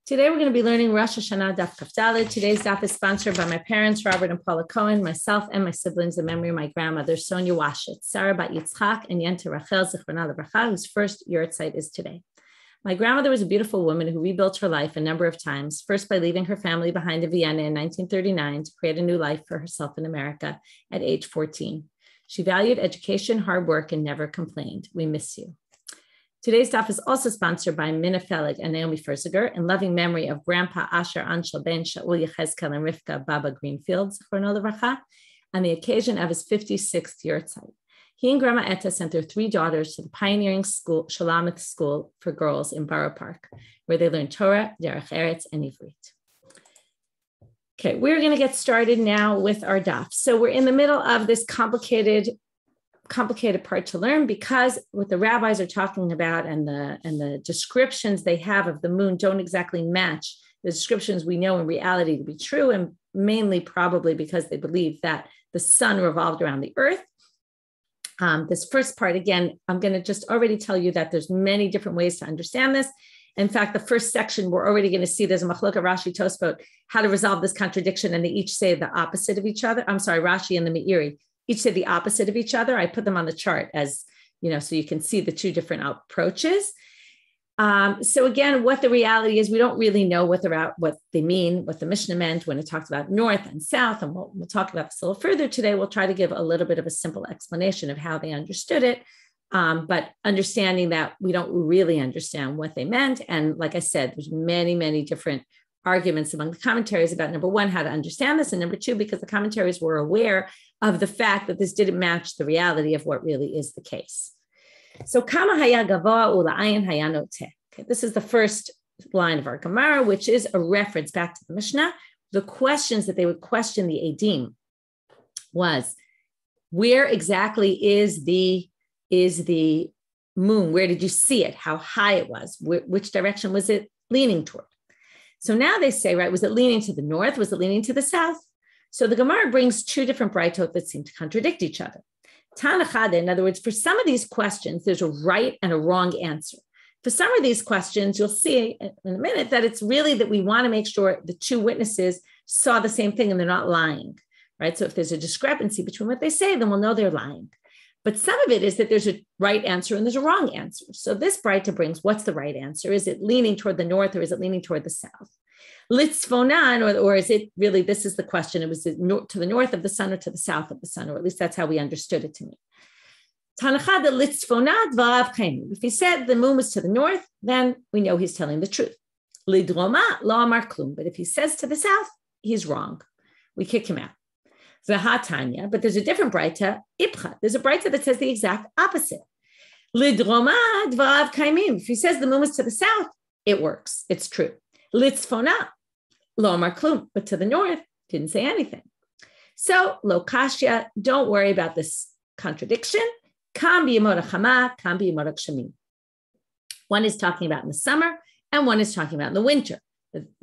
Today we're going to be learning Rosh Hashanah Daf Kaf Daled. Today's daf is sponsored by my parents, Robert and Paula Cohen, myself, and my siblings in memory of my grandmother, Sonia Washit, Sarah Bat Yitzchak, and Yenta Rachel Zichrona Lebracha, whose first yahrzeit is today. My grandmother was a beautiful woman who rebuilt her life a number of times, first by leaving her family behind in Vienna in 1939 to create a new life for herself in America at age 14. She valued education, hard work, and never complained. We miss you. Today's daf is also sponsored by Mina Felig and Naomi Ferziger in loving memory of Grandpa Asher Anshel Ben Shaul Yechezkel and Rivka Baba Greenfield, Zichrona Lebracha, on the occasion of his 56th yahrzeit. He and Grandma Etta sent their 3 daughters to the pioneering school, Shalamith School for Girls in Borough Park, where they learned Torah, Derech Eretz, and Ivrit. Okay, we're going to get started now with our daf. So we're in the middle of this complicated part to learn, because what the rabbis are talking about and the descriptions they have of the moon don't exactly match the descriptions we know in reality to be true, and mainly probably because they believe that the sun revolved around the earth. This first part, again, I'm going to just already tell you that there's many different ways to understand this. In fact, the first section, we're already going to see there's a machloka Rashi Tosfot, how to resolve this contradiction, and they each say the opposite of each other. I'm sorry, Rashi and the Meiri each say the opposite of each other. I put them on the chart as, so you can see the 2 different approaches. So again, what the reality is, we don't really know what they mean, what the Mishnah meant when it talks about north and south, and we'll talk about this a little further today. We'll try to give a little bit of a simple explanation of how they understood it, but understanding that we don't really understand what they meant. And like I said, there's many, many different arguments among the commentaries about, number 1, how to understand this, and number 2, because the commentaries were aware of the fact that this didn't match the reality of what really is the case. So, Kama haya gavoa ula'ayin haya noteh. Okay, this is the first line of our Gemara, which is a reference back to the Mishnah. The questions that they would question the Edim was, where exactly is the moon? Where did you see it? How high it was? Which direction was it leaning toward? So now they say, right, was it leaning to the north? Was it leaning to the south? So the Gemara brings 2 different braytot that seem to contradict each other. Tanachade, in other words, for some of these questions, there's a right and a wrong answer. For some of these questions, you'll see in a minute that it's really that we want to make sure the 2 witnesses saw the same thing and they're not lying, right? So if there's a discrepancy between what they say, then we'll know they're lying. But some of it is that there's a right answer and there's a wrong answer. So this brayta brings, what's the right answer? Is it leaning toward the north or is it leaning toward the south? Litzfonan, or is it really, this is the question, it was to the north of the sun or to the south of the sun, or at least that's how we understood it to me. Tanachad litzfonad v'av kainu. If he said the moon was to the north, then we know he's telling the truth. Lidroma lo amar klum. But if he says to the south, he's wrong. We kick him out. V'hatanya, but there's a different brayta, ipcha. There's a brayta that says the exact opposite. Lidromad v'av kaimim. If he says the moon was to the south, it works. It's true. Litzfona, lo amar klum. But to the north, didn't say anything. So, lo kashya, don't worry about this contradiction. Kam b'yemot hachama, kam b'yemot hagshami. One is talking about in the summer, and one is talking about in the winter.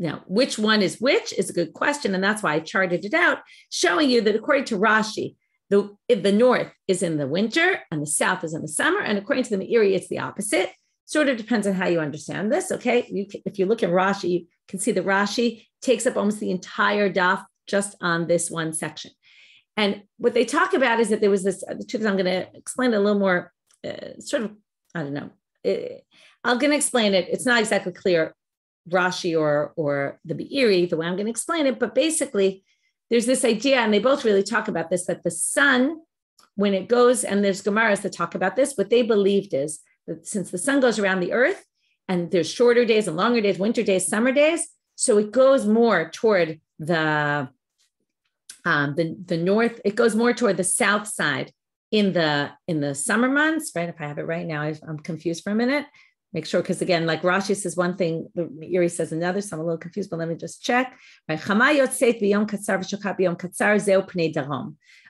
Now, which one is which is a good question, and that's why I charted it out, showing you that according to Rashi, the north is in the winter and the south is in the summer, and according to the Meiri, it's the opposite. Sort of depends on how you understand this, okay? If you look at Rashi, you can see that Rashi takes up almost the entire daf just on this one section. And what they talk about is that there was this, the truth is I'm going to explain it a little more, I'm going to explain it. It's not exactly clear, Rashi or the Be'eri, the way I'm going to explain it, but basically there's this idea, and they both really talk about this, that the sun, when it goes, and there's Gemaras that talk about this, what they believed is that since the sun goes around the earth and there's shorter days and longer days, winter days, summer days, so it goes more toward the north, it goes more toward the south side in the summer months, right? If I have it right now, I'm confused for a minute. Make sure, because again, like Rashi says one thing, the Meiri says another, so I'm a little confused, but let me just check. Right?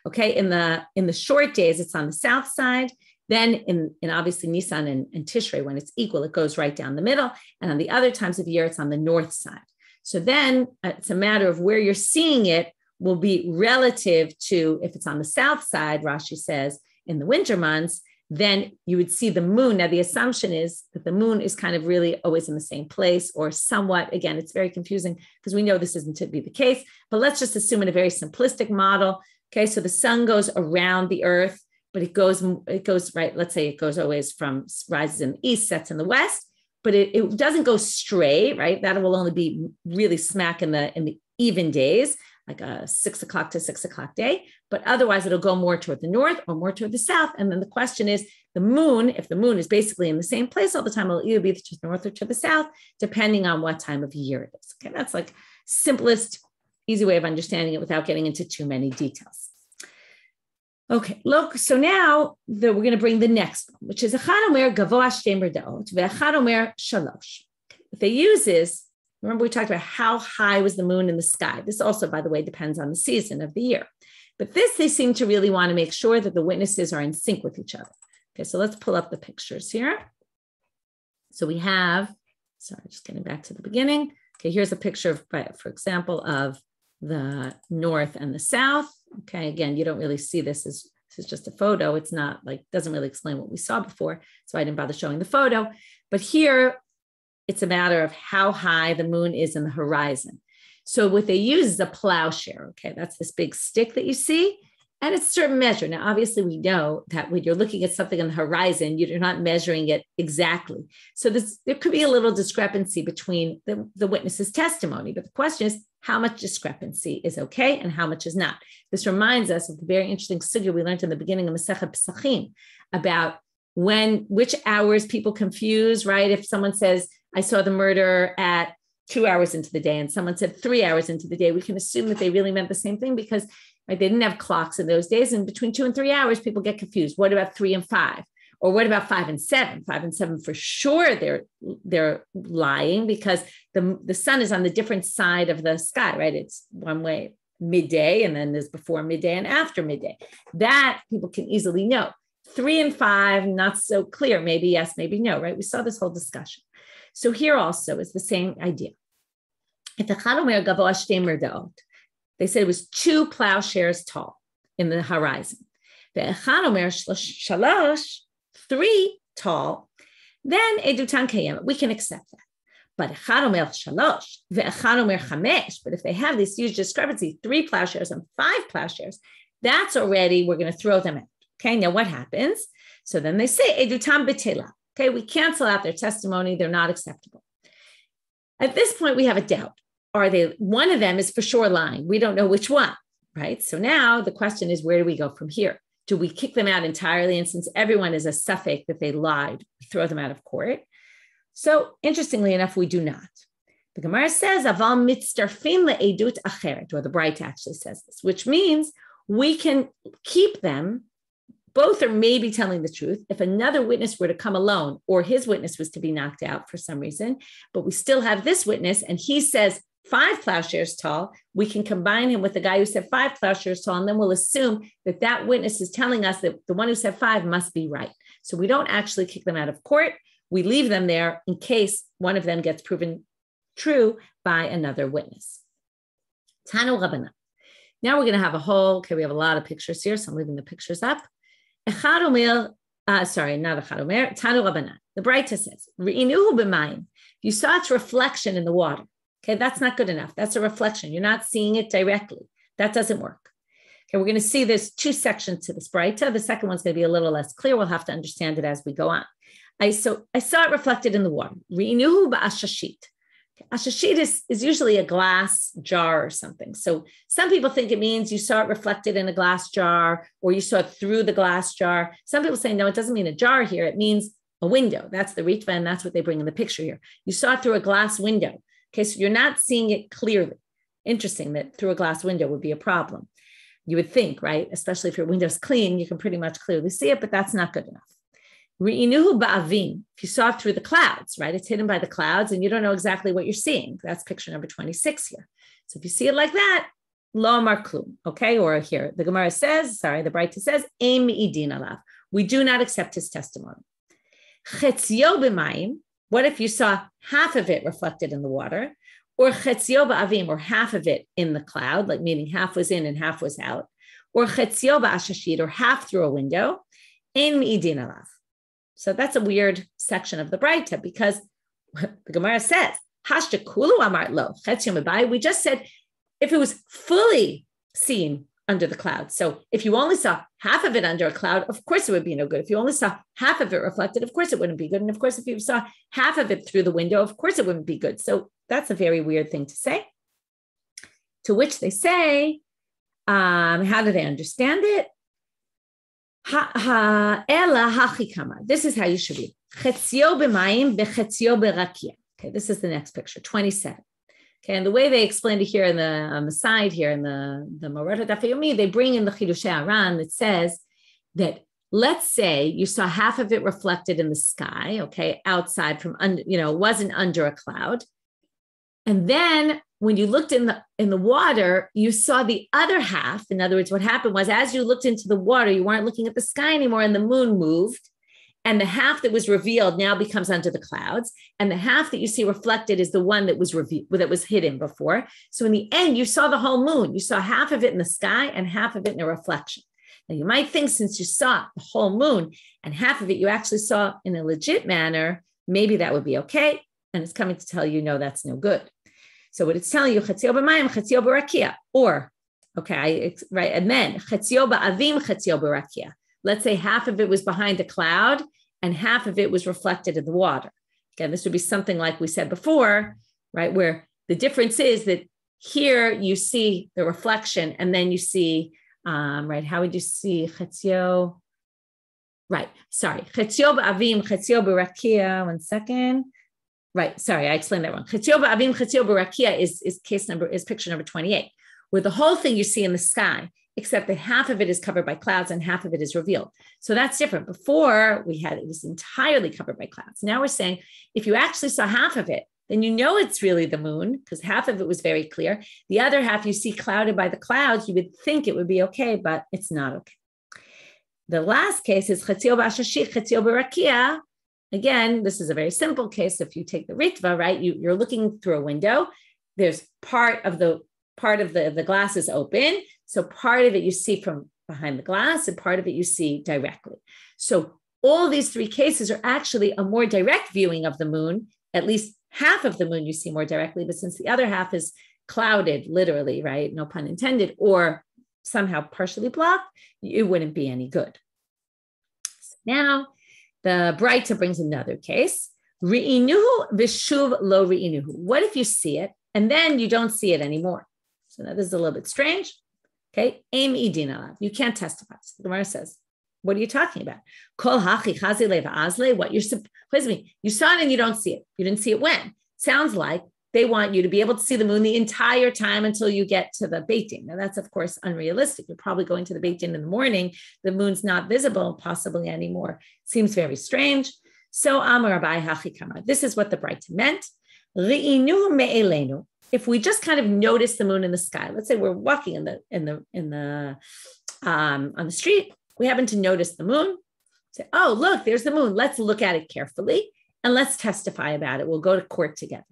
Okay, in the short days, it's on the south side. Then in obviously Nisan and Tishrei, when it's equal, it goes right down the middle. And on the other times of year, it's on the north side. So then it's a matter of where you're seeing it will be relative to, if it's on the south side, Rashi says, in the winter months, then you would see the moon. Now, the assumption is that the moon is kind of really always in the same place or somewhat. Again, it's very confusing because we know this isn't to be the case, but let's just assume in a very simplistic model. Okay, so the sun goes around the earth, but it goes right. Let's say it goes always from rises in the east, sets in the west, but it doesn't go straight, right? That will only be really smack in the even days, like a 6 o'clock to 6 o'clock day, but otherwise it'll go more toward the north or more toward the south. And then the question is the moon, if the moon is basically in the same place all the time, it'll either be to the north or to the south, depending on what time of year it is. Okay, that's like simplest, easy way of understanding it without getting into too many details. Okay, look, so now we're going to bring the next one, which is Echad Omer Gavoa Shtei Merdaot ve'Echad Omer Shalosh. What they use is, remember we talked about how high was the moon in the sky. This also, by the way, depends on the season of the year. But this, they seem to really want to make sure that the witnesses are in sync with each other. Okay, so let's pull up the pictures here. So we have, sorry, just getting back to the beginning. Okay, here's a picture, for example, of the north and the south. Okay, again, you don't really see this as is just a photo. It's not like, doesn't really explain what we saw before. So I didn't bother showing the photo. But here, it's a matter of how high the moon is in the horizon. So what they use is a plowshare. Okay, that's this big stick that you see. And it's a certain measure. Now, obviously, we know that when you're looking at something on the horizon, you're not measuring it exactly. So there could be a little discrepancy between the witness's testimony. But the question is, how much discrepancy is okay and how much is not? This reminds us of the very interesting sugya we learned in the beginning of Masechet Pesachim about which hours people confuse, right? If someone says, I saw the murder at 2 hours into the day, and someone said 3 hours into the day, we can assume that they really meant the same thing because right, they didn't have clocks in those days. And between 2 and 3 hours, people get confused. What about 3 and 5? Or what about 5 and 7? 5 and 7, for sure, they're lying because the sun is on the different side of the sky, right? It's one way midday, and then there's before midday and after midday. That people can easily know. 3 and 5, not so clear. Maybe yes, maybe no, right? We saw this whole discussion. So here also is the same idea. If the Echad Omer Gavoa Shtei Merdaot, they said it was 2 plowshares tall in the horizon. The Echad Omer Shalosh, 3 tall, then Edutan Kayem, we can accept that. But Echad Omer Shalosh, ve'Echad Omer Chamesh, but if they have this huge discrepancy, 3 plowshares and 5 plowshares, that's already, we're going to throw them out. Okay, now what happens? So then they say, Edutan Betela. Okay, we cancel out their testimony, they're not acceptable. At this point, we have a doubt. One of them is for sure lying. We don't know which one, right? So now the question is, where do we go from here? Do we kick them out entirely? And since everyone is a suffix that they lied, we throw them out of court. So interestingly enough, we do not. The Gemara says, Aval mitztarfin le'edut acheret, or the Bright actually says this, which means we can keep them. Both are maybe telling the truth. If another witness were to come alone, or his witness was to be knocked out for some reason, but we still have this witness and he says 5 plowshares tall, we can combine him with the guy who said 5 plowshares tall, and then we'll assume that that witness is telling us that the one who said 5 must be right. So we don't actually kick them out of court. We leave them there in case one of them gets proven true by another witness. Tanu Rabbanit. Now we're going to have we have a lot of pictures here, so I'm leaving the pictures up. Echad Omer, not Echad Omer, Tanu Rabbanit. The Bright says, Re'inuhu b'mayim. You saw its reflection in the water. Okay, that's not good enough. That's a reflection. You're not seeing it directly. That doesn't work. Okay, we're going to see there's 2 sections to this Braita. The second one's going to be a little less clear. We'll have to understand it as we go on. I saw it reflected in the water. Re'inuhu ba'ashashit. Ashashit is usually a glass jar or something. So some people think it means you saw it reflected in a glass jar or you saw it through the glass jar. Some people say, no, it doesn't mean a jar here. It means a window. That's the ritva, and that's what they bring in the picture here. You saw it through a glass window. Okay, so you're not seeing it clearly. Interesting that through a glass window would be a problem. You would think, right? Especially if your window's clean, you can pretty much clearly see it, but that's not good enough. Re'inuhu ba'avim. If you saw it through the clouds, right? It's hidden by the clouds and you don't know exactly what you're seeing. That's picture number 26 here. So if you see it like that, lo amar klum, okay? Or here, the Gemara says, the Braita says, ein mi'idin alav. We do not accept his testimony. Chetzio b'mayim. What if you saw half of it reflected in the water, or chetzio ba'avim, or half of it in the cloud, like meaning half was in and half was out, or chetzio ba'ashashit, or half through a window? ein mi'idin alav. So that's a weird section of the Braita because the Gemara says, Hashta kulu amar lo, chetzio mebai. We just said if it was fully seen under the cloud. So if you only saw half of it under a cloud, of course it would be no good. If you only saw half of it reflected, of course it wouldn't be good. And of course, if you saw half of it through the window, of course it wouldn't be good. So that's a very weird thing to say. To which they say, how do they understand it? This is how you should read. Okay, this is the next picture, 27. Okay, and the way they explained it here on the side here in the Morata Daf Yomi, they bring in the Chidushei Aran that says that let's say you saw half of it reflected in the sky, okay, outside from under, it wasn't under a cloud, and then when you looked in the water, you saw the other half. In other words, what happened was as you looked into the water, you weren't looking at the sky anymore, and the moon moved. And the half that was revealed now becomes under the clouds. And the half that you see reflected is the one that was that was hidden before. So in the end, you saw the whole moon. You saw half of it in the sky and half of it in a reflection. Now you might think since you saw the whole moon and half of it you actually saw in a legit manner, maybe that would be okay. And it's coming to tell you, no, that's no good. So what it's telling you, chatzio b'mayim, chatzio b'rakia, or, okay, right, and then chatzio ba'avim, chatzio b'rakia. Let's say half of it was behind a cloud and half of it was reflected in the water. Again, this would be something like we said before, right? Where the difference is that here you see the reflection and then you see, right? How would you see chetzio? Right, sorry. Chetzio ba'avim, chetzio b'rakia. One second. Right, sorry, I explained that wrong. Chetzio ba'avim, chetzio b'rakia is picture number 28, where the whole thing you see in the sky, except that half of it is covered by clouds and half of it is revealed. So that's different. Before it was entirely covered by clouds. Now we're saying, if you actually saw half of it, then you know it's really the moon because half of it was very clear. The other half you see clouded by the clouds, you would think it would be okay, but it's not okay. The last case is chatzio b'ashashich, chatzio b'rakia. Again, this is a very simple case. If you take the ritva, right, you're looking through a window. There's part of the glass is open. So part of it you see from behind the glass and part of it you see directly. So all these three cases are actually a more direct viewing of the moon. At least half of the moon you see more directly, but since the other half is clouded, literally, right? No pun intended, or somehow partially blocked, it wouldn't be any good. So now the Braita brings another case. Ri'inuhu v'shuv lo ri'inuhu. What if you see it and then you don't see it anymore? So now this is a little bit strange. Okay, aim idin alav. You can't testify. So the Gemara says, what are you talking about? Kol hachi chazile v'azle. What you saw it and you don't see it. You didn't see it when? Sounds like they want you to be able to see the moon the entire time until you get to the Beit Din. Now that's of course unrealistic. You're probably going to the Beit Din in the morning. The moon's not visible possibly anymore. Seems very strange. So Amar Abai hachi kamar. This is what the Braita meant. Ri'inu me'elenu. If we just kind of notice the moon in the sky, let's say we're walking on the street, we happen to notice the moon. Say, oh, look, there's the moon. Let's look at it carefully and let's testify about it. We'll go to court together.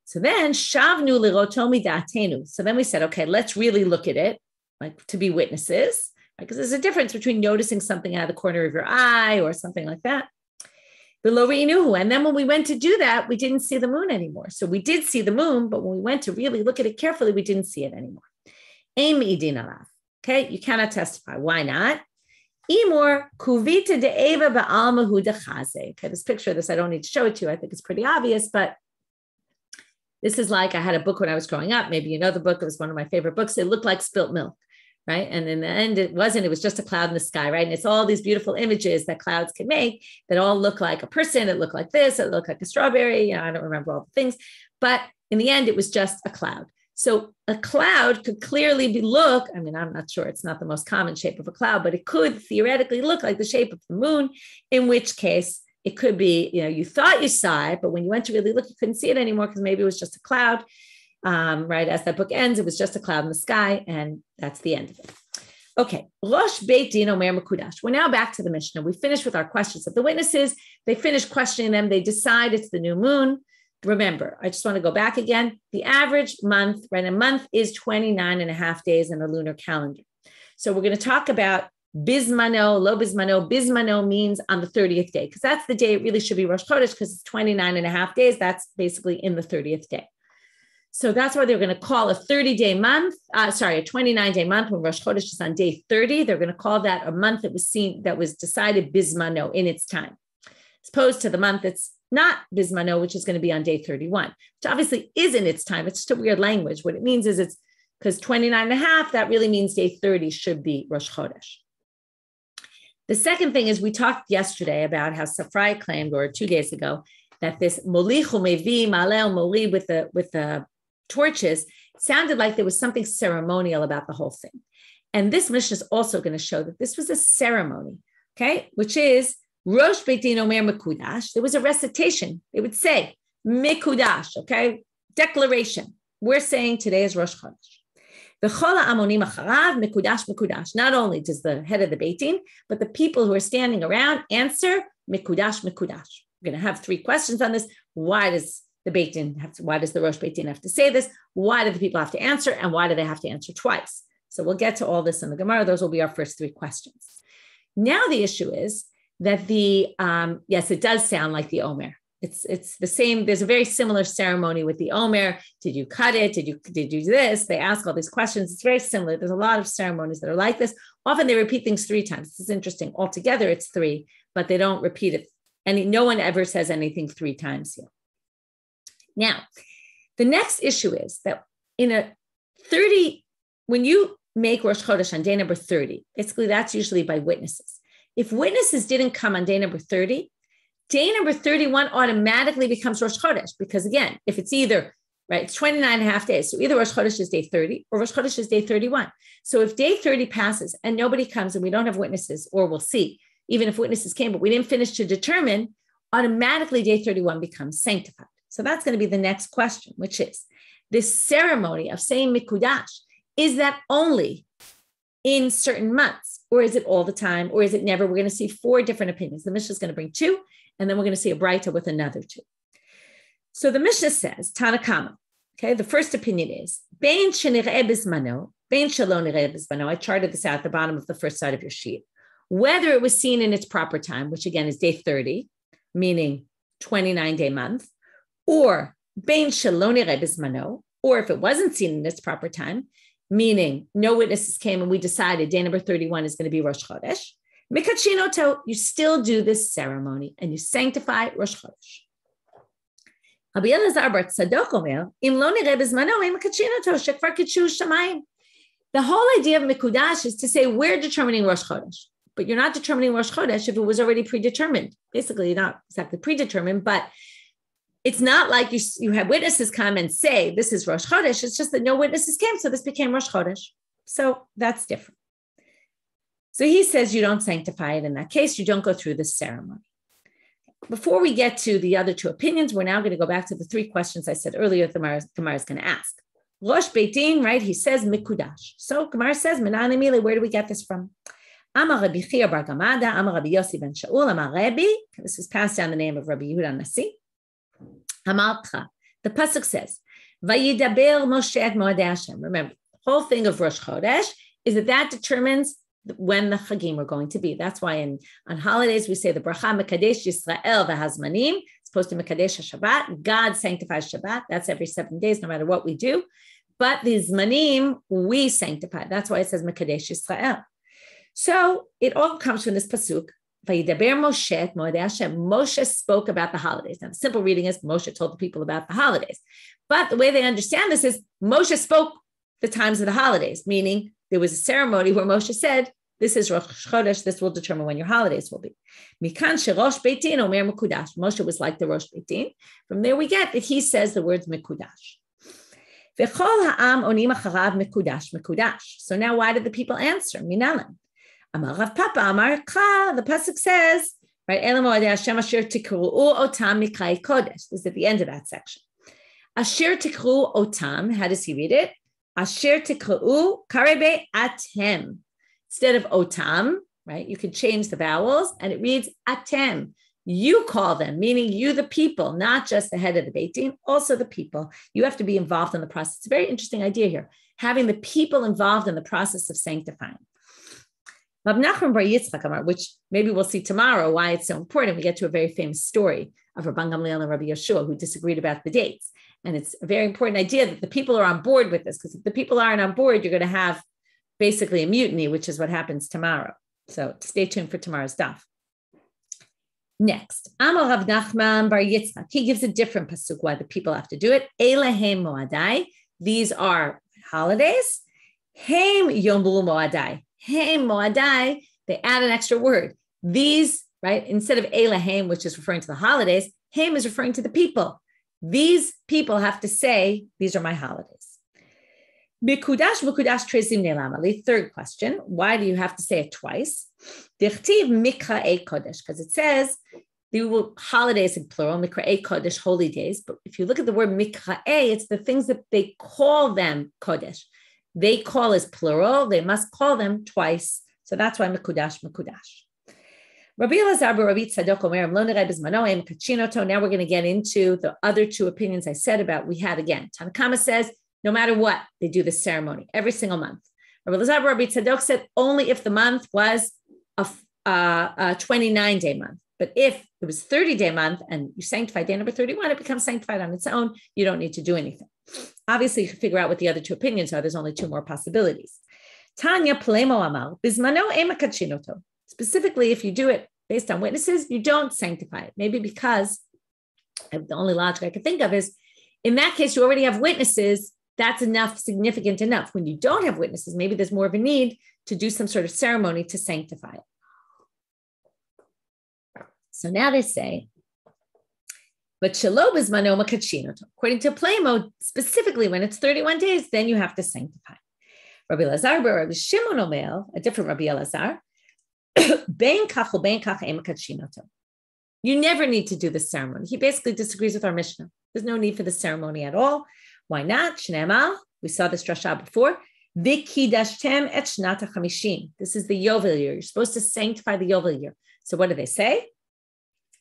So then, shavnu liroto midatenu. So then we said, okay, let's really look at it, like to be witnesses, right? Because there's a difference between noticing something out of the corner of your eye or something like that. And then when we went to do that, we didn't see the moon anymore. So we did see the moon, but when we went to really look at it carefully, we didn't see it anymore. Okay, you cannot testify. Why not? Okay, this picture of this, I don't need to show it to you. I think it's pretty obvious, but this is like I had a book when I was growing up. Maybe you know the book. It was one of my favorite books. It looked like spilt milk. Right. And in the end, it was just a cloud in the sky. Right. And it's all these beautiful images that clouds can make that all look like a person. It looked like this. It looked like a strawberry. I don't remember all the things. But in the end, it was just a cloud. So a cloud could clearly I'm not sure. It's not the most common shape of a cloud, but it could theoretically look like the shape of the moon, in which case it could be, you thought you saw it, but when you went to really look, you couldn't see it anymore because maybe it was just a cloud. Right as that book ends, it was just a cloud in the sky, and that's the end of it. Okay, Rosh Beit Din Omer Mekudash. We're now back to the Mishnah. We finished with our questions of the witnesses. They finished questioning them. They decide it's the new moon. Remember, I just want to go back again. The average month, right? A month is 29 and a half days in a lunar calendar. So we're going to talk about Bismano, lo bismano. Bismano means on the 30th day, because that's the day it really should be Rosh Chodesh, because it's 29 and a half days. That's basically in the 30th day. So that's why they're going to call a 30-day month, a 29-day month when Rosh Chodesh is on day 30. They're going to call that a month that was decided Bismano, in its time, as opposed to the month that's not Bismano, which is going to be on day 31, which obviously is in its time. It's just a weird language. What it means is it's because 29 and a half, that really means day 30 should be Rosh Chodesh. The second thing is we talked yesterday about how Safrai claimed, or 2 days ago, that this Molichu Mevi, Malel Moli with the torches sounded like there was something ceremonial about the whole thing. And this Mishnah is also going to show that this was a ceremony, okay, which is Rosh Beit Din Omer Mekudash. There was a recitation. They would say Mekudash, okay, declaration. We're saying today is Rosh Chodesh. V'chol ha'amonim acharav mekudash mekudash. Not only does the head of the Beit Din, but the people who are standing around answer mekudash mekudash. We're going to have 3 questions on this. Why does the Beit Din why does the Rosh Beit Din have to say this? Why do the people have to answer? And why do they have to answer twice? So we'll get to all this in the Gemara. Those will be our first 3 questions. Now the issue is that yes, it does sound like the Omer. It's the same. There's a very similar ceremony with the Omer. Did you cut it? Did you do this? They ask all these questions. It's very similar. There's a lot of ceremonies that are like this. Often they repeat things 3 times. This is interesting. Altogether, it's 3, but they don't repeat it. And no one ever says anything 3 times here. Now, the next issue is that in a 30, when you make Rosh Chodesh on day number 30, basically that's usually by witnesses. If witnesses didn't come on day number 30, day number 31 automatically becomes Rosh Chodesh, because again, if it's either, right, it's 29 and a half days. So either Rosh Chodesh is day 30 or Rosh Chodesh is day 31. So if day 30 passes and nobody comes and we don't have witnesses, or we'll see, even if witnesses came, but we didn't finish to determine, automatically day 31 becomes sanctified. So that's going to be the next question, which is this ceremony of saying Mikudash, is that only in certain months, or is it all the time, or is it never? We're going to see 4 different opinions. The Mishnah is going to bring 2, and then we're going to see a Braita with another 2. So the Mishnah says, Tanakama, okay, the first opinion is, Bein shenireh bismano, bein shelo nireh bismano. I charted this out at the bottom of the first side of your sheet. Whether it was seen in its proper time, which again is day 30, meaning 29-day month, or bein shelo nireh bismano, or if it wasn't seen in its proper time, meaning no witnesses came and we decided day number 31 is going to be Rosh Chodesh, mikachinoto, you still do this ceremony and you sanctify Rosh Chodesh. The whole idea of Mikudash is to say we're determining Rosh Chodesh, but you're not determining Rosh Chodesh if it was already predetermined. Basically, not exactly predetermined, but it's not like you have witnesses come and say, this is Rosh Chodesh. It's just that no witnesses came, so this became Rosh Chodesh. So that's different. So he says you don't sanctify it in that case. You don't go through this ceremony. Before we get to the other 2 opinions, we're now going to go back to the 3 questions I said earlier the Gemara is going to ask. Rosh Beit Din, right? He says Mikudash. So Gemara says, Minan Emile, where do we get this from? Amar Rabbi Chiur bar Gamada, Amar Rabbi Yossi ben Shaul, Amar Rabbi. This is passed down the name of Rabbi Yehuda Nasi. Hamalcha. The pasuk says, "Vayidaber Moshe et Moadei Hashem." Remember, the whole thing of Rosh Chodesh is that determines when the Chagim are going to be. That's why on holidays we say the bracha Mekadesh Yisrael v'Hazmanim. It's supposed to Mekadesh Shabbat. God sanctifies Shabbat. That's every 7 days, no matter what we do. But the Zmanim we sanctify. That's why it says Mekadesh Yisrael. So it all comes from this pasuk. Vayidaber Moshe et Moadei Hashem. Moshe spoke about the holidays. Now, the simple reading is Moshe told the people about the holidays. But the way they understand this is Moshe spoke the times of the holidays, meaning there was a ceremony where Moshe said, this is Rosh Chodesh, this will determine when your holidays will be. Mikan sherosh Beit Din omer Mekudash. Moshe was like the Rosh Beit Din. From there we get that he says the words Mekudash. V'chol ha'am onim acharav Mekudash, Mekudash. So now why did the people answer? Minalan. Amar Rav Papa, Amar Cha, the pasuk says, right, Elam Moadei Hashem asher tikru'u otam mikrai kodesh. This is at the end of that section. Asher tikru'u otam, how does he read it? Asher tikru'u karebe atem. Instead of otam, right, you can change the vowels, and it reads atem. You call them, meaning you, the people, not just the head of the Beit Din, also the people. You have to be involved in the process. It's a very interesting idea here, having the people involved in the process of sanctifying. Rav Nachman bar Yitzchak Amar, which maybe we'll see tomorrow why it's so important. We get to a very famous story of Rabban Gamliel and Rabbi Yeshua who disagreed about the dates. And it's a very important idea that the people are on board with this, because if the people aren't on board, you're going to have basically a mutiny, which is what happens tomorrow. So stay tuned for tomorrow's daf. Next, Amar Rav Nachman bar Yitzchak. He gives a different pasuk why the people have to do it. Elehem moadai. These are holidays. Hem yomlu moadai. Hem moadai. They add an extra word. These, right? Instead of Elehem, which is referring to the holidays, Hem is referring to the people. These people have to say, these are my holidays. Mikudash trezim ne'lama. The third question, why do you have to say it twice? Dichtiv mikra'ei kodesh, because it says the holidays in plural, mikra'ei kodesh, holy days. But if you look at the word mikra'ei, it's the things that they call them kodesh. They call as plural, they must call them twice. So that's why mikudash. Rabbi Elazar Rabbi Tzadok Omer Lo Nirei B'Zmano Em Kachinoto. Now we're going to get into the other two opinions I said about. We had again. Tanakama says no matter what they do this ceremony every single month. Rabbi Elazar Rabbi Tzadok said only if the month was a 29-day month. But if it was 30-day month and you sanctify day number 31, it becomes sanctified on its own. You don't need to do anything. Obviously, you can figure out what the other two opinions are. There's only two more possibilities. Tanya Plemo Amal B'Zmano Em Kachinoto. Specifically, if you do it based on witnesses, you don't sanctify it. Maybe because the only logic I can think of is, in that case, you already have witnesses. That's enough, significant enough. When you don't have witnesses, maybe there's more of a need to do some sort of ceremony to sanctify it. So now they say, but Shelo B'Zmano Kachinoto. According to Plamo, specifically when it's 31 days, then you have to sanctify. Rabbi Elazar, Rabbi Shimon Omer, a different Rabbi Elazar, you never need to do the ceremony. He basically disagrees with our Mishnah. There's no need for the ceremony at all. Why not? Shne'emar, we saw this drasha before. V'kidashtem et shnat ha'chamishim. This is the Yovel year. You're supposed to sanctify the Yovel year. So what do they say?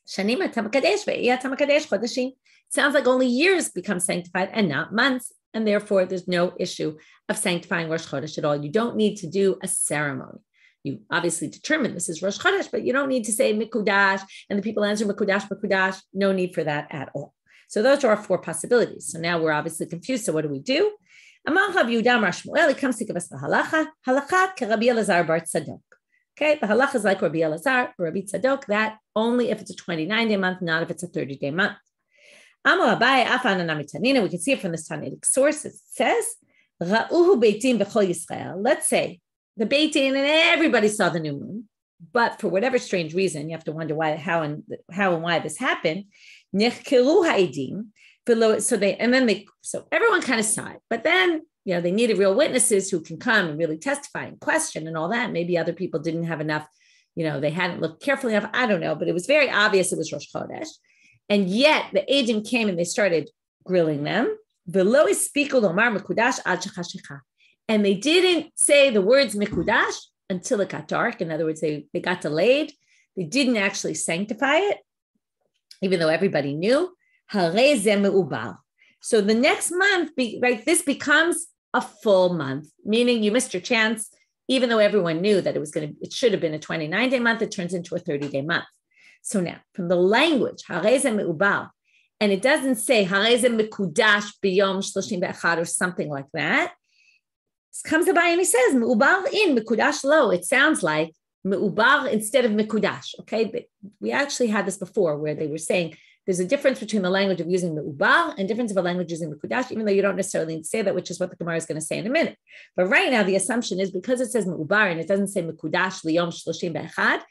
Shanim atam kadesh ve'iyat kadesh chodashim. Sounds like only years become sanctified and not months. And therefore, there's no issue of sanctifying Rosh Chodesh at all. You don't need to do a ceremony. You obviously determine this is Rosh Chodesh, but you don't need to say Mikudash, and the people answer Mikudash. No need for that at all. So those are our four possibilities. So now we're obviously confused. So what do we do? Amar Rav Yehuda Amar Shmuel, he comes to give us the halacha. Halachat Rabbi Elazar bar Tzadok. Okay, the halacha is like Rabbi Elazar, Rabbi Tzadok, that only if it's a 29-day month, not if it's a 30-day month. Amar Abai Afan Anamitanina, we can see it from this Talmudic source. It says, Ra'uhu Beitim B'chol Yisrael. Let's say the Beit Din and everybody saw the new moon, but for whatever strange reason, you have to wonder why, how and why this happened. Nechkeru ha'edim, so everyone kind of saw it, but then they needed real witnesses who can come and really testify and question and all that. Maybe other people didn't have enough, they hadn't looked carefully enough. I don't know, but it was very obvious it was Rosh Chodesh, and yet the edim came and they started grilling them. V'lo ispiku lomar mekudash ad shechashicha. And they didn't say the words mikudash until it got dark. In other words, they got delayed. They didn't actually sanctify it, even though everybody knew. So the next month, this becomes a full month, meaning you missed your chance, even though everyone knew that it should have been a 29-day month, it turns into a 30-day month. So now, from the language, and it doesn't say mikudash biyom 31 or something like that. Comes by and he says, Me'ubar in Mekudash lo. It sounds like Me'ubar instead of Mekudash. Okay, but we actually had this before where they were saying there's a difference between the language of using Me'ubar and difference of a language using Mekudash, even though you don't necessarily need to say that, which is what the Gemara is going to say in a minute. But right now, the assumption is because it says Me'ubar and it doesn't say Mekudash liyom 31,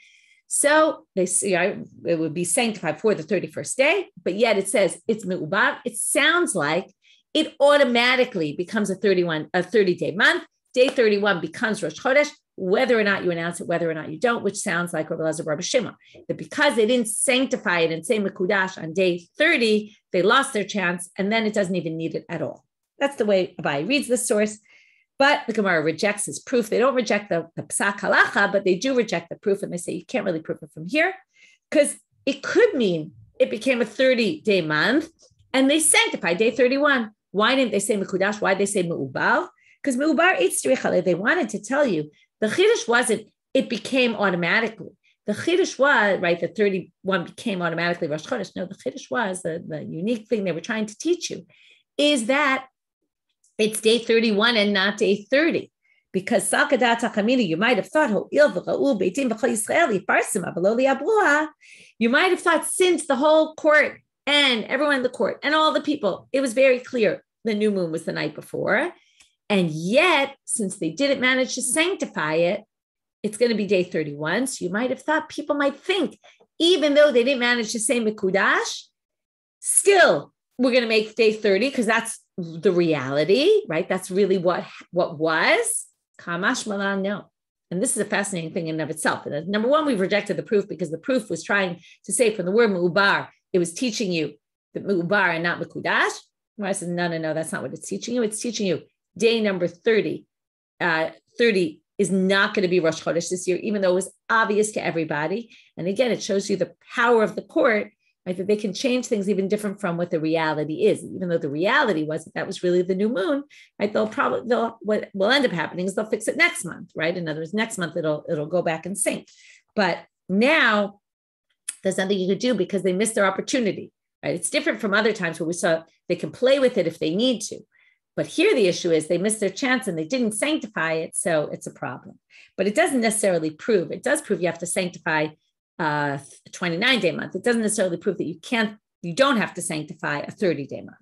so they it would be sanctified for the 31st day, but yet it says it's Me'ubar. It sounds like it automatically becomes a 30-day month. Day 31 becomes Rosh Chodesh, whether or not you announce it, whether or not you don't, which sounds like Rabbi Elazar Rabbi Shimon. That because they didn't sanctify it and say Mekudash on day 30, they lost their chance, and then it doesn't even need it at all. That's the way Abai reads this source. But the Gemara rejects his proof. They don't reject the Psak Halacha, but they do reject the proof, and they say you can't really prove it from here, because it could mean it became a 30-day month, and they sanctified day 31. Why didn't they say Mekudash? Why did they say Me'ubar? Because Me'ubar eats Tzrichale. They wanted to tell you, the Chiddush wasn't it became automatically. The Chiddush was, right, the 31 became automatically Rosh Chodesh. No, the Chiddush was, the unique thing they were trying to teach you is that it's day 31 and not day 30. Because you might have thought, you might have thought since the whole court and everyone in the court and all the people, it was very clear the new moon was the night before. And yet, since they didn't manage to sanctify it, it's going to be day 31. So you might have thought, people might think, even though they didn't manage to say Mekudash, still we're going to make day 30 because that's the reality, right? That's really what was. Kamash Malan, no. And this is a fascinating thing in and of itself. And number one, we've rejected the proof because the proof was trying to say from the word Mu'ubar, it was teaching you the Mu'ubar and not Mekudash. I said, no, that's not what it's teaching you. It's teaching you day number 30. 30 is not going to be Rosh Chodesh this year, even though it was obvious to everybody. And again, it shows you the power of the court, right? That they can change things even different from what the reality is, even though the reality was that was really the new moon, right? What will end up happening is they'll fix it next month, right? In other words, next month it'll go back and sync. But now there's nothing you could do because they missed their opportunity, right? It's different from other times where we saw they can play with it if they need to. But here the issue is they missed their chance and they didn't sanctify it, so it's a problem. But it doesn't necessarily prove. It does prove you have to sanctify a 29-day month. It doesn't necessarily prove that you don't have to sanctify a 30-day month.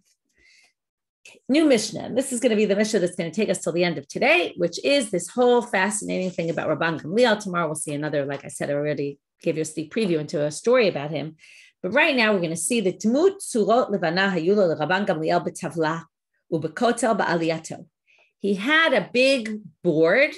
Okay. New Mishnah. This is going to be the Mishnah that's going to take us till the end of today, which is this whole fascinating thing about Rabban Gamliel. Tomorrow we'll see another, like I said, I already gave you a sneak preview into a story about him. But right now we're going to see the Tmut Surot Levana Hayula Rabban Gamliel B'Tavla U'Bekotel Ba'aliyato. He had a big board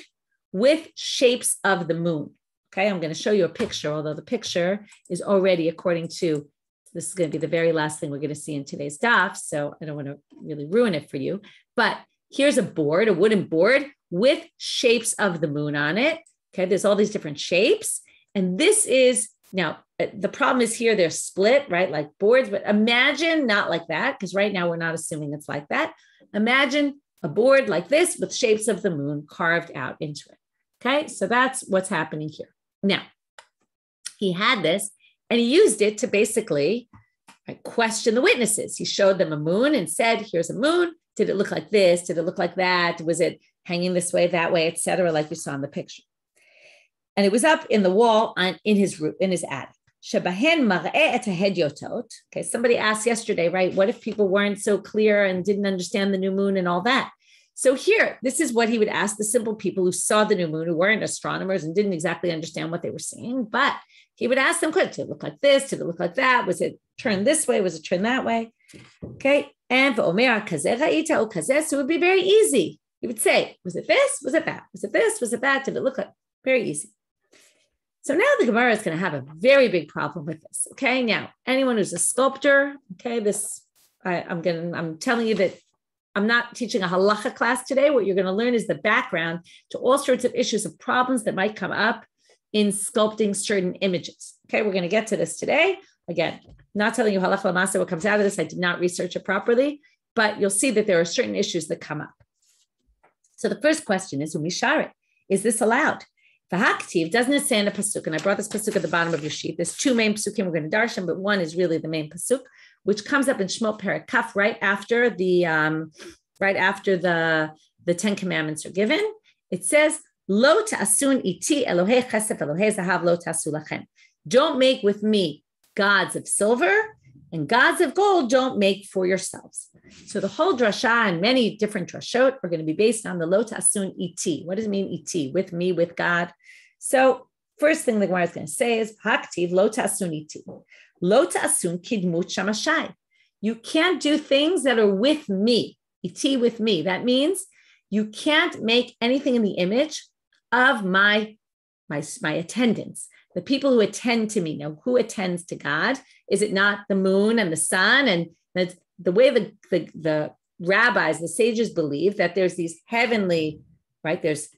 with shapes of the moon. Okay, I'm going to show you a picture, although the picture is already according to, this is going to be the very last thing we're going to see in today's daf, so I don't want to really ruin it for you. But here's a board, a wooden board with shapes of the moon on it. Okay, there's all these different shapes. And this is, now, the problem is here, they're split, right? Like boards, but imagine not like that, because right now we're not assuming it's like that. Imagine a board like this with shapes of the moon carved out into it. Okay, so that's what's happening here. Now, he had this and he used it to basically question the witnesses. He showed them a moon and said, here's a moon. Did it look like this? Did it look like that? Was it hanging this way, that way, etc., like we saw in the picture? And it was up in the wall in his attic. Okay, somebody asked yesterday, right? What if people weren't so clear and didn't understand the new moon and all that? So here, this is what he would ask the simple people who saw the new moon, who weren't astronomers and didn't exactly understand what they were seeing. But he would ask them, did it look like this? Did it look like that? Was it turned this way? Was it turned that way? Okay. And so it would be very easy. He would say, was it this? Was it that? Was it this? Was it that? Did it look like? Very easy. So now the Gemara is going to have a very big problem with this. Okay. Now, anyone who's a sculptor, okay, I'm telling you that I'm not teaching a halacha class today. What you're going to learn is the background to all sorts of issues of problems that might come up in sculpting certain images. Okay, we're going to get to this today. Again, not telling you halacha l'masa what comes out of this. I did not research it properly, but you'll see that there are certain issues that come up. So the first question is, umishare, is this allowed? V'haktiv, doesn't it say in a pasuk, and I brought this pasuk at the bottom of your sheet. There's two main pasukim we're going to darshan, but one is really the main pasuk, which comes up in Shemot Perek Kaf right after the Ten Commandments are given. It says, "Lo ta'asun iti Elohei chesef Elohei zahav lo ta'asu lachem." Don't make with me gods of silver and gods of gold. Don't make for yourselves. So the whole drasha and many different drashot are going to be based on the lo ta'asun iti. What does it mean iti? With me, with God. So first thing the Gemara is going to say is haktiv lo ta'asun iti. Lo ta'asun kidmut shamashai. You can't do things that are with me. Iti, with me. That means you can't make anything in the image of my attendants, the people who attend to me. Now, who attends to God? Is it not the moon and the sun? And that's the way the rabbis, the sages believe that there's these heavenly, right? There's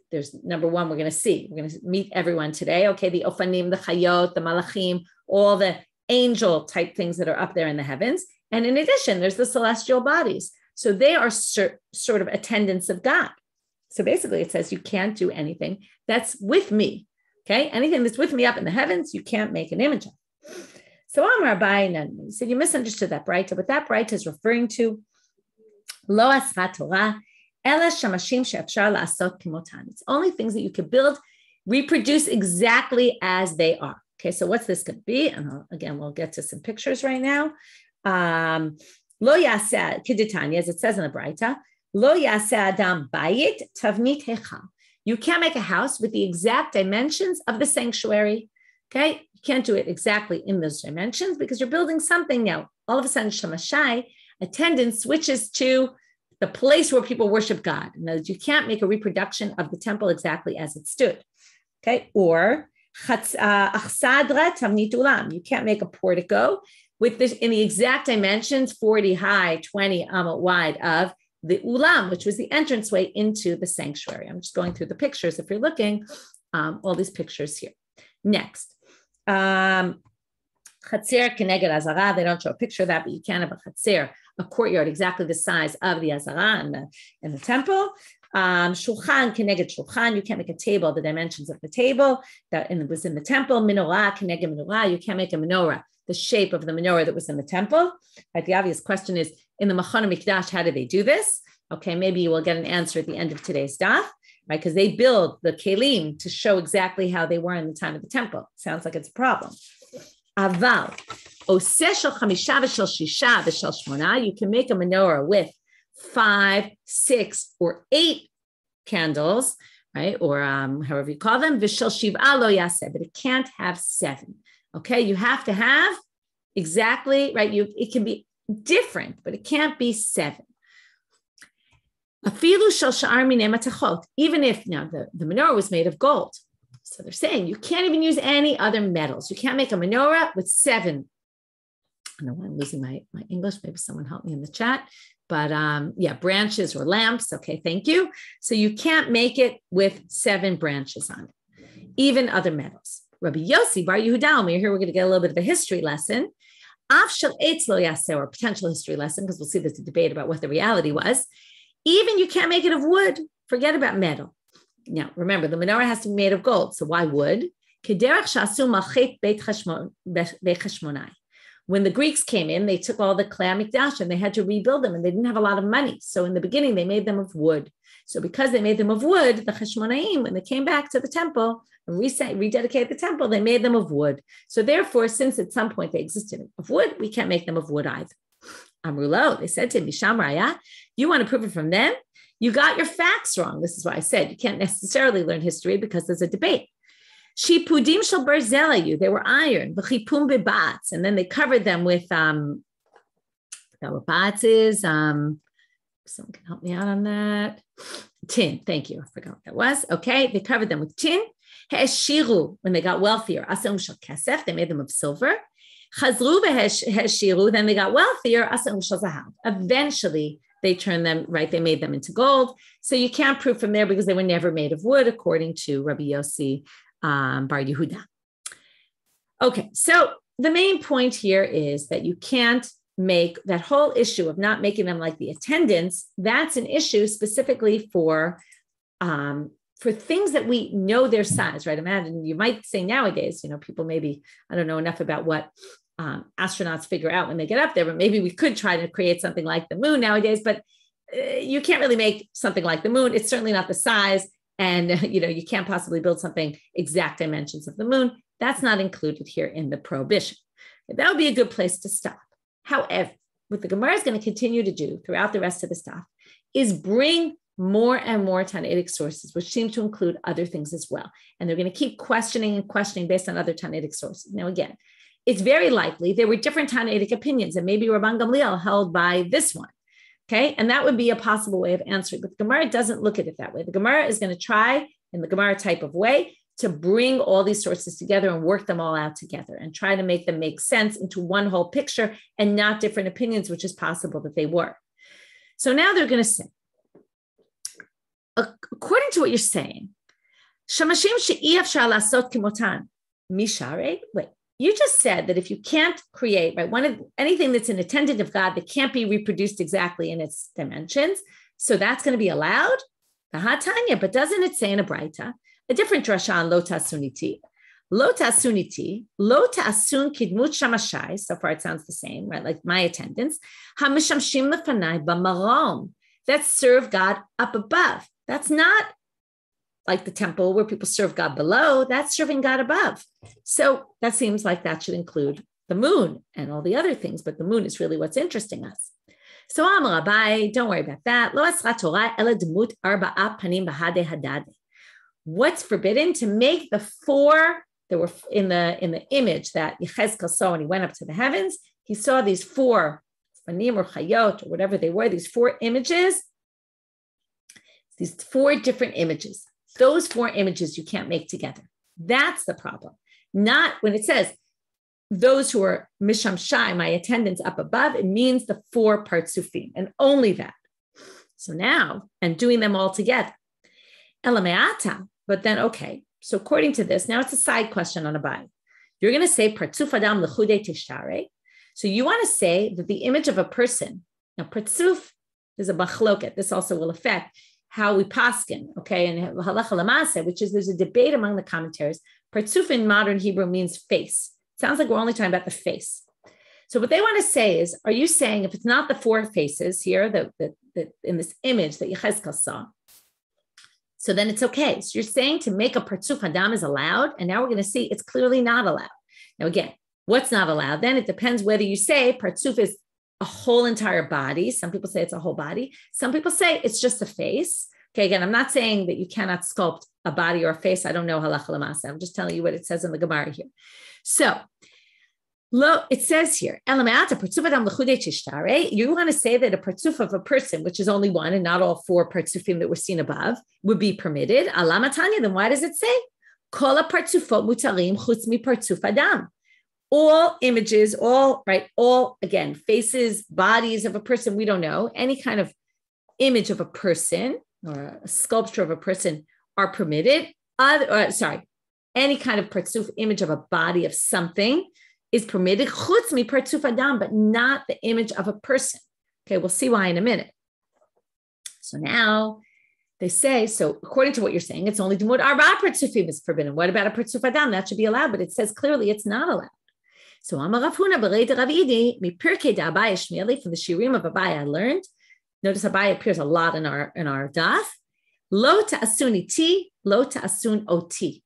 number one, we're going to meet everyone today. Okay, the ofanim, the chayot, the malachim, all the angel type things that are up there in the heavens. And in addition, there's the celestial bodies. So they are sort of attendants of God. So basically it says you can't do anything that's with me. Okay, anything that's with me up in the heavens, you can't make an image of. So Amar Abaye, he said, you misunderstood that Braita. What that Braita is referring to, Lo asra Torah, ela shamashim she'afshar la'asot kimotan. It's only things that you could build, reproduce exactly as they are. Okay, so what's this going to be? And again, we'll get to some pictures right now. Lo yaseh kiditanya, as it says in the Braita, Lo yaseh adam bayit tavnit hechal. You can't make a house with the exact dimensions of the sanctuary. Okay, you can't do it exactly in those dimensions because you're building something now. All of a sudden, Shamashai, attendance switches to the place where people worship God. In other words, you can't make a reproduction of the temple exactly as it stood. Okay, or achsadra tavnit ulam. You can't make a portico with this in the exact dimensions, 40 high, 20 amot wide of the ulam, which was the entranceway into the sanctuary. I'm just going through the pictures. If you're looking, all these pictures here. Next, Chatzir keneged azara. They don't show a picture of that, but you can have a chatzir, a courtyard exactly the size of the azara in the temple. Shulchan keneged shulchan. You can't make a table, the dimensions of the table that was in the temple. Menorah keneged menorah. You can't make a menorah, the shape of the menorah that was in the temple. Right? The obvious question is, in the Machana Mikdash, how do they do this? Okay, maybe you will get an answer at the end of today's daf. Right, because they build the kelim to show exactly how they were in the time of the temple. Sounds like it's a problem. Aval, oseh shel chamisha v'shel shisha v'shel shmona. You can make a menorah with 5, 6, or 8 candles, right? Or however you call them. V'shel shiv'a lo yaseh, but it can't have 7. Okay, you have to have exactly right. It can be different, but it can't be 7. Even if now the menorah was made of gold. So they're saying you can't even use any other metals. You can't make a menorah with 7. I don't know why I'm losing my English. Maybe someone help me in the chat. But branches or lamps. Okay, thank you. So you can't make it with 7 branches on it, even other metals. Rabbi Yossi Bar Yehuda, here we're going to get a little bit of a history lesson. Or a potential history lesson, because we'll see there's a debate about what the reality was. Even you can't make it of wood. Forget about metal. Now, remember, the menorah has to be made of gold. So why wood? When the Greeks came in, they took all the klei mikdash and they had to rebuild them, and they didn't have a lot of money. So in the beginning, they made them of wood. So because they made them of wood, the Chashmonaim, when they came back to the temple and rededicated the temple, they made them of wood. So therefore, since at some point they existed of wood, we can't make them of wood either. Amrulo, they said to him, Misham Raya, you want to prove it from them? You got your facts wrong. This is why I said you can't necessarily learn history because there's a debate. Shipudim shel barzelayu, they were iron, v'chipum bebats, and then they covered them with that what bats is. Someone can help me out on that. Tin, thank you. I forgot what that was. Okay, they covered them with tin. He'eshiru, when they got wealthier, asam shel kesef, they made them of silver. Chazru v'heshiru, then they got wealthier, asam shel zahav. Eventually, they turned them, right, they made them into gold. So you can't prove from there because they were never made of wood, according to Rabbi Yossi Bar Yehuda. Okay, so the main point here is that you can't make that whole issue of not making them like the attendants. That's an issue specifically for things that we know their size, right? Imagine you might say nowadays, people maybe, I don't know enough about what astronauts figure out when they get up there, but maybe we could try to create something like the moon nowadays, but you can't really make something like the moon. It's certainly not the size. And, you can't possibly build something exact dimensions of the moon. That's not included here in the prohibition. That would be a good place to stop. However, what the Gemara is going to continue to do throughout the rest of the stuff is bring more and more Tannaitic sources, which seem to include other things as well. And they're going to keep questioning and questioning based on other Tannaitic sources. Now, again, it's very likely there were different Tannaitic opinions, and maybe Rabban Gamliel held by this one. Okay, and that would be a possible way of answering. But the Gemara doesn't look at it that way. The Gemara is going to try, in the Gemara type of way, to bring all these sources together and work them all out together and try to make them make sense into one whole picture and not different opinions, which is possible that they were. So now they're going to say, according to what you're saying, Shamashim she'iyaf lasot kimotan mishare. Wait, you just said that if you can't create, right, anything that's an attendant of God that can't be reproduced exactly in its dimensions, so that's going to be allowed. The Hatanya, but doesn't it say in a Braita, a different drasha on lo ta'asuniti. Lo ta'asuniti, lo ta'asun kidmut shamashai. So far, it sounds the same, right? Like my attendance. Hamishamshim lefanai b'marom. That serve God up above. That's not like the temple where people serve God below. That's serving God above. So that seems like that should include the moon and all the other things, but the moon is really what's interesting us. So Amar Abai, don't worry about that. Lo asra Torah ela demut arba'a panim b'hadeh hadadeh. What's forbidden? To make the four that were in the image that Yechezkel saw when he went up to the heavens. He saw these four fanim or chayot or whatever they were, these four images, these four different images. Those four images you can't make together. That's the problem. Not when it says those who are misham shai, my attendants up above, it means the four partsufim and only that. So now, and doing them all together. Elameata, but then, okay, so according to this, now it's a side question on Abai. You're going to say partsuf adam lechude tishtare. So you want to say that the image of a person, now partsuf is a machloket. This also will affect how we paskin, okay, and halacha lamase, which is there's a debate among the commentaries. Partsuf in modern Hebrew means face. Sounds like we're only talking about the face. So what they want to say is, are you saying if it's not the four faces here that in this image that Yechezkel saw, so then it's okay. So you're saying to make a partsuf adam is allowed, and now we're going to see it's clearly not allowed. Now again, what's not allowed? Then it depends whether you say partsuf is a whole entire body. Some people say it's a whole body. Some people say it's just a face. Okay, again, I'm not saying that you cannot sculpt a body or a face. I don't know halacha l'masa. I'm just telling you what it says in the Gemara here. So, it says here, you want to say that a partsuf of a person, which is only one and not all four partsufim that were seen above, would be permitted. Alamatanya, then why does it say? Kol partsufot mutarim chutz mi partsuf adam. All images, all again, faces, bodies of a person, we don't know. Any kind of image of a person or a sculpture of a person are permitted. Any kind of partsuf image of a body of something is permitted, chutz mi partsuf adam, but not the image of a person. Okay, we'll see why in a minute. So now they say, so according to what you're saying, it's only demut arba partsufim is forbidden. What about a partsuf adam? That should be allowed, but it says clearly it's not allowed. So Amar Rav Huna b'rei de Rav Idi mi pirkei de Abai Shmieli, from the shiurim of Abai I learned. Notice Abai appears a lot in our daf. Lo ta'asun iti, lo ta'asun oti.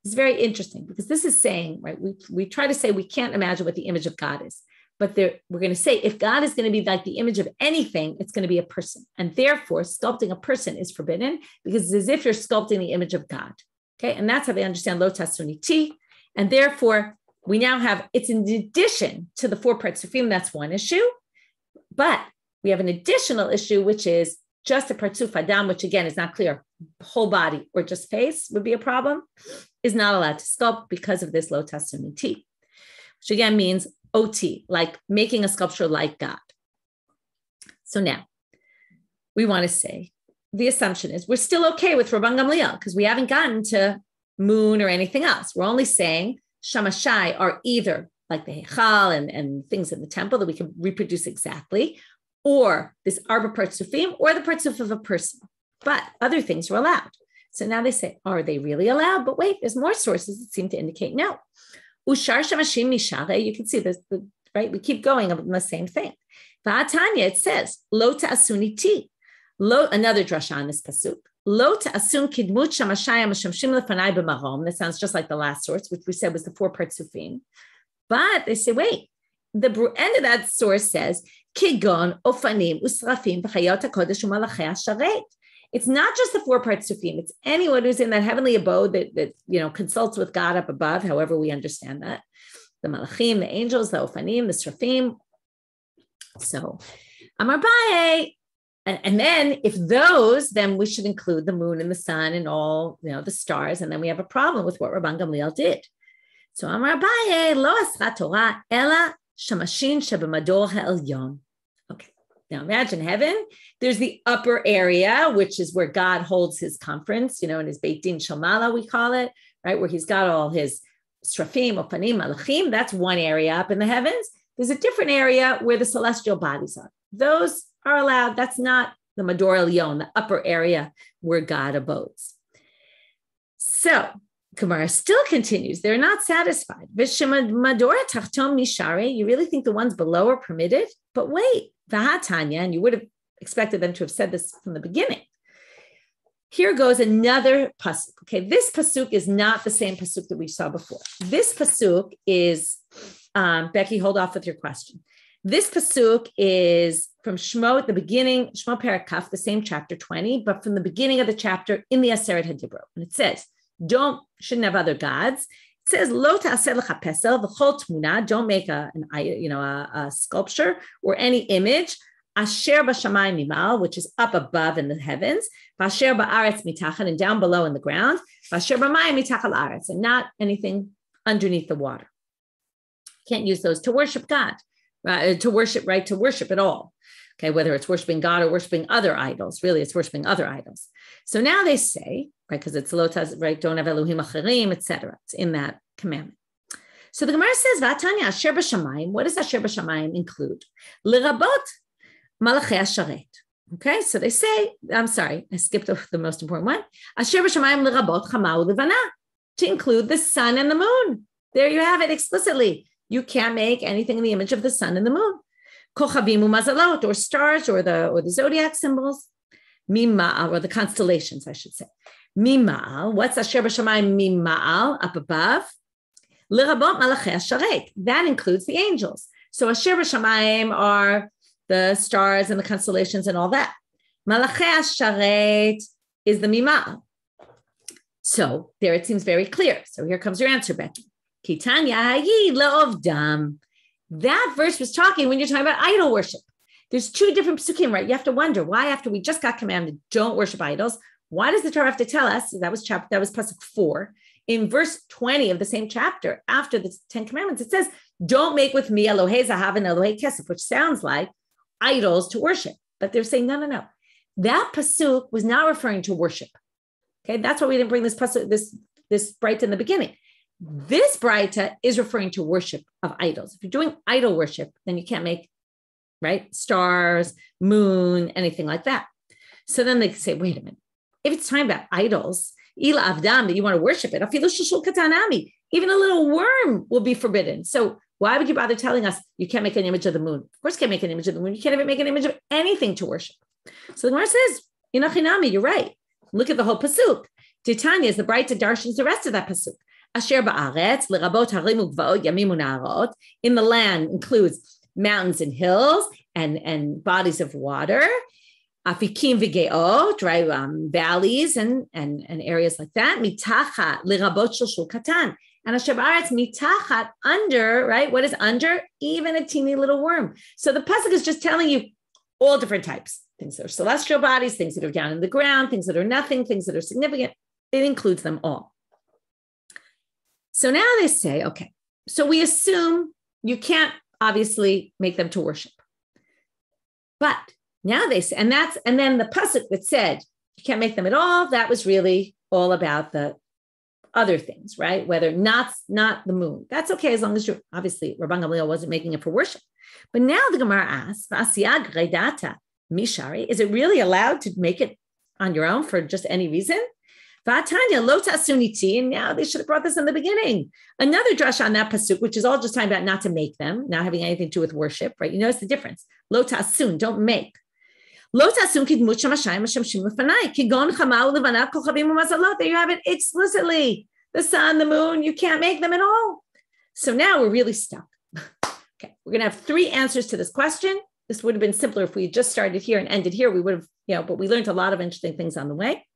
It's very interesting because this is saying, right, we try to say we can't imagine what the image of God is, but we're going to say if God is going to be like the image of anything, it's going to be a person. And therefore, sculpting a person is forbidden because it's as if you're sculpting the image of God. Okay, and that's how they understand lo tasuniti. And therefore, we now have, it's in addition to the four partsufim, that's one issue, but we have an additional issue, which is just a partsuf adam, which again is not clear, whole body or just face would be a problem, is not allowed to sculpt because of this lo tasuniti, which again means oti, like making a sculpture like God. So now we want to say, the assumption is we're still okay with Rabban Gamliel because we haven't gotten to moon or anything else. We're only saying shamashai are either like the hechal and things in the temple that we can reproduce exactly, or this arba partsufim, or the partsuf of a person. But other things are allowed. So now they say, are they really allowed? But wait, there's more sources that seem to indicate no. Ushar shamashim mishare, you can see this, right? We keep going on the same thing. Va'atanya, it says, lo ta'asuniti, another drasha on this pasuk. Lo ta'asun kidmut shamashaya mashamshim lefanai b'marom. That sounds just like the last source, which we said was the four partsufim. But they say, wait, the end of that source says, kigon ofanim usrafim v'chayot hakodesh u'malachei hasharet. It's not just the four partsufim. It's anyone who's in that heavenly abode that consults with God up above, however we understand that. The malachim, the angels, the ofanim, the srafim. So, Amar Baye. And then if those, then we should include the moon and the sun and all, the stars. And then we have a problem with what Rabban Gamliel did. So Amar Abaye, lo asra Torah, ela shamashin shebemador ha'elyon. Okay, now imagine heaven. There's the upper area, which is where God holds his conference, in his Beit Din Shamala, we call it, right? Where he's got all his srafim, ofanim, malachim. That's one area up in the heavens. There's a different area where the celestial bodies are. Those are allowed. That's not the Mador Elyon, the upper area where God abodes. So Gemara still continues. They're not satisfied. You really think the ones below are permitted? But wait, and you would have expected them to have said this from the beginning. Here goes another pasuk. Okay, this pasuk is not the same pasuk that we saw before. This pasuk is, Becky, hold off with your question. This pasuk is from Shmo at the beginning, Shmo Perek Kaf, the same chapter 20, but from the beginning of the chapter in the Aseret HaDibro. And it says, shouldn't have other gods. It says, Lo ta'aseh lecha pesel v'chol tmuna, don't make a sculpture or any image, asher b'shamayim mimal, which is up above in the heavens, v'asher ba'aretz mitachan, and down below in the ground, v'asher b'mayim mitachal aretz, and not anything underneath the water. Can't use those to worship God, to worship at all. Okay, whether it's worshiping God or worshiping other idols, really it's worshiping other idols. So now they say, right, because it's lotas, right, don't have Elohim acherim, etc. It's in that commandment. So the Gemara says, Vatanya asher b'shamayim. What does asher b'shamayim include? L'rabot malachei asharet. Okay, so they say, I'm sorry, I skipped over the most important one. Asher b'shamayim l'rabot chama u'levana, to include the sun and the moon. There you have it explicitly. You can't make anything in the image of the sun and the moon. Kochavim u'mazalot, or stars, or the zodiac symbols. Mima'al, or the constellations, I should say. Mima'al, what's asher b'shamayim mima'al, up above? L'rabot malachei asharet, that includes the angels. So asher b'shamayim are the stars and the constellations and all that. Malachei asharet is the mima'al. So there it seems very clear. So here comes your answer, Becky. Kitanya hayi le'ovdam. That verse was talking when you're talking about idol worship. There's two different psukim, right? You have to wonder why, after we just got commanded, don't worship idols, why does the Torah have to tell us? That was pasuk 4. In verse 20 of the same chapter, after the 10 commandments, it says, don't make with me Elohei Zahav and Elohei Kesef, which sounds like idols to worship. But they're saying, no. That pasuk was not referring to worship. Okay, that's why we didn't bring this pasuk, this bright in the beginning. This Braita is referring to worship of idols. If you're doing idol worship, then you can't make, right, stars, moon, anything like that. So then they say, wait a minute. If it's talking about idols, ila avdam, that you want to worship it, even a little worm will be forbidden. So why would you bother telling us you can't make an image of the moon? Of course you can't make an image of the moon. You can't even make an image of anything to worship. So the Gemara says, inachinami, you're right. Look at the whole pasuk. Titania is the Braita darshans the rest of that pasuk. Asher ba'aretz, l'rabot harim u'gvaot, yamim u'na'arot. In the land includes mountains and hills and bodies of water. Afikim v'geot, right, valleys and areas like that. Mitachat, l'rabot shel katan. And asher ba'aretz, mitachat, under, right? What is under? Even a teeny little worm. So the pasuk is just telling you all different types. Things that are celestial bodies, things that are down in the ground, things that are nothing, things that are significant. It includes them all. So now they say, okay, so we assume you can't obviously make them to worship. But now they say, and then the pasuk that said you can't make them at all, that was really all about the other things, right? Whether not the moon. That's okay as long as you're, obviously, Rabban Gamliel wasn't making it for worship. But now the Gemara asks, V'asiyag redata mishari, is it really allowed to make it on your own for just any reason? V'atanya lo ta'asuniti, and now they should have brought this in the beginning. Another drush on that pasuk, which is all just talking about not to make them, not having anything to do with worship, right? You notice the difference. Lo ta'asun, don't make. Lo ta'asun kidmut shamashayim shamshim lefanai kigon chama u'levana kochavim u'mazalot. There you have it explicitly. The sun, the moon, you can't make them at all. So now we're really stuck. Okay, we're going to have 3 answers to this question. This would have been simpler if we had just started here and ended here. We would have, but we learned a lot of interesting things on the way.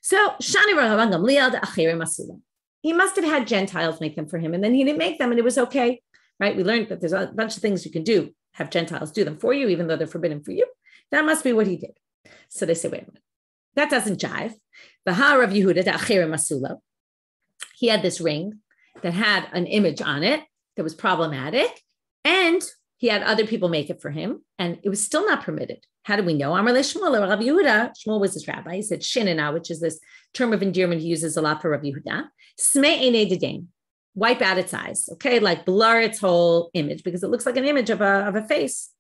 So, Shani Rabban Gamliel de Achirim Asulam. He must have had Gentiles make them for him, and then he didn't make them, and it was okay, right? We learned that there's a bunch of things you can do, have Gentiles do them for you, even though they're forbidden for you. That must be what he did. So they say, wait a minute, that doesn't jive. V'ha Rav Yehuda de Achirim Asulam. He had this ring that had an image on it that was problematic, and he had other people make it for him, and it was still not permitted. How do we know? Amar le Shmuel, Rav Yehuda. Shmuel was his rabbi. He said shinana, which is this term of endearment he uses a lot for Rav Yehuda. Smei einei dedain, wipe out its eyes, okay, like blur its whole image because it looks like an image of a face.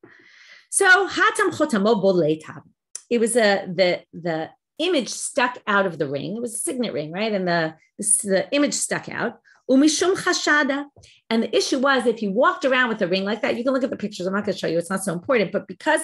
So hatam chotamo bolei tab. It was the image stuck out of the ring. It was a signet ring, right? And the image stuck out. Umishum chashada. And the issue was, if he walked around with a ring like that, you can look at the pictures. I'm not going to show you. It's not so important. But because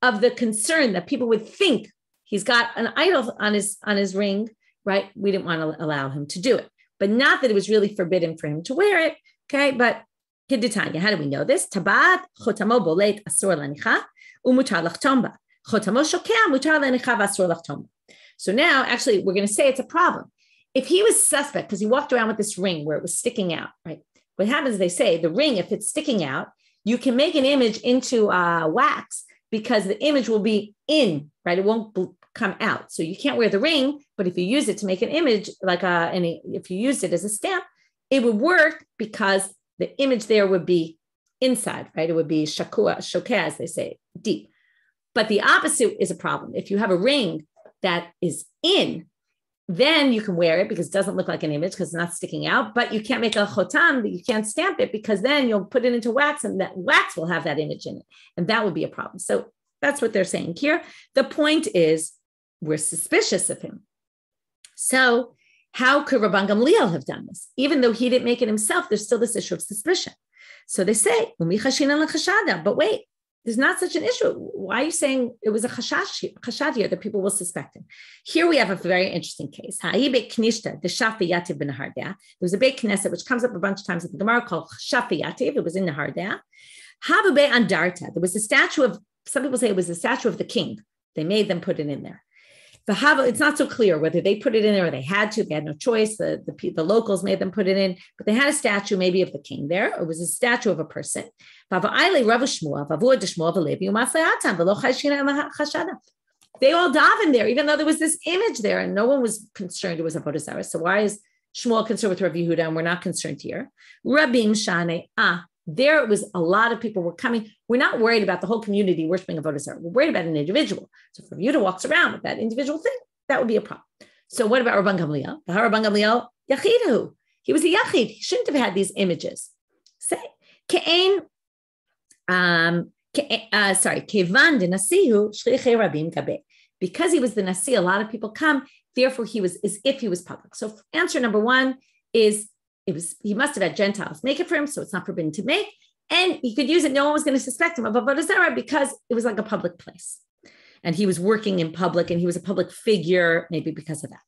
of the concern that people would think he's got an idol on his ring, right? We didn't want to allow him to do it. But not that it was really forbidden for him to wear it. Okay, but Hiddetanya, how do we know this? Tabat chotamo bolet asur lanicha umutar lachtomba. Chotamo shokea mutar lanicha vasur lachtomba. So now, actually, we're going to say it's a problem. If he was suspect because he walked around with this ring where it was sticking out, right? What happens, they say, the ring, if it's sticking out, you can make an image into wax because the image will be in, right? It won't come out. So you can't wear the ring, but if you use it to make an image, if you used it as a stamp, it would work because the image there would be inside, right? It would be shokeh, as they say, deep. But the opposite is a problem. If you have a ring that is in, then you can wear it because it doesn't look like an image because it's not sticking out, but you can't make a chotam, you can't stamp it because then you'll put it into wax and that wax will have that image in it. And that would be a problem. So that's what they're saying here. The point is we're suspicious of him. So how could Rabban Gamliel have done this? Even though he didn't make it himself, there's still this issue of suspicion. So they say, but wait, there's not such an issue. Why are you saying it was a chashad here that people will suspect him? Here we have a very interesting case. There was a Beit Knesset, which comes up a bunch of times in the Gemara, called Shafi Yativ. It was in Nehardea. Havube Andarta. There was a statue of, some people say it was a statue of the king. They made them put it in there. It's not so clear whether they put it in there or they had to. They had no choice. The locals made them put it in, but they had a statue maybe of the king there. It was a statue of a person. They all daven there, even though there was this image there and no one was concerned it was a Avodah Zarah. So why is Shmuel concerned with Rav Yehuda and we're not concerned here? Rabim Shane, there it was a lot of people were coming. We're not worried about the whole community worshiping Avodah Zarah. We're worried about an individual. So if Rav Yehuda walks around with that individual thing, that would be a problem. So what about Rabban Gamliel? Rabban Gamliel, Yachidahu. He was a Yachid. He shouldn't have had these images. Say, Ke'en, Kevan de Nasihu, Shlichei Rabim Gabe. Because he was the Nasi, a lot of people come. Therefore, he was as if he was public. So answer number one is, he must have had Gentiles make it for him, so it's not forbidden to make. And he could use it. No one was going to suspect him of Avodah Zarah because it was like a public place. And he was working in public and he was a public figure, maybe because of that.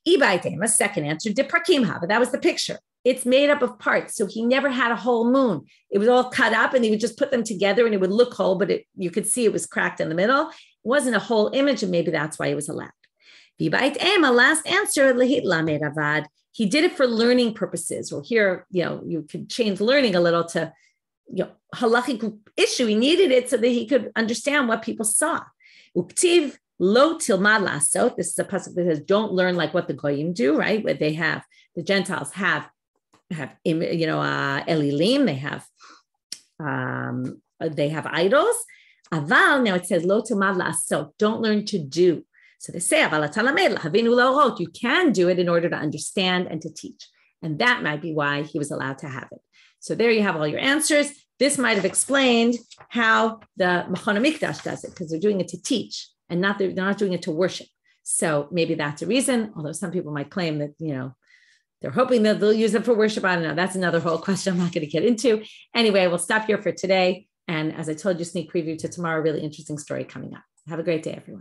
Ibaitem, a second answer, Diprakim Hava. That was the picture. It's made up of parts. So he never had a whole moon. It was all cut up and he would just put them together and it would look whole, but you could see it was cracked in the middle. It wasn't a whole image and maybe that's why he was allowed. Ibaitem, a last answer, Lehit Lamed Avad. He did it for learning purposes, or here, you could change learning a little to, halachic issue. He needed it so that he could understand what people saw. Uktiv lo tilmad lasot. This is a pasuk that says, "Don't learn like what the goyim do." Right? Where the Gentiles have elilim. They have idols. Aval. Now it says lo tilmad lasot. Don't learn to do. So they say, you can do it in order to understand and to teach. And that might be why he was allowed to have it. So there you have all your answers. This might have explained how the Machon HaMikdash does it, because they're doing it to teach and they're not doing it to worship. So maybe that's a reason, although some people might claim that, they're hoping that they'll use it for worship. I don't know. That's another whole question I'm not going to get into. Anyway, we'll stop here for today. And as I told you, sneak preview to tomorrow, really interesting story coming up. Have a great day, everyone.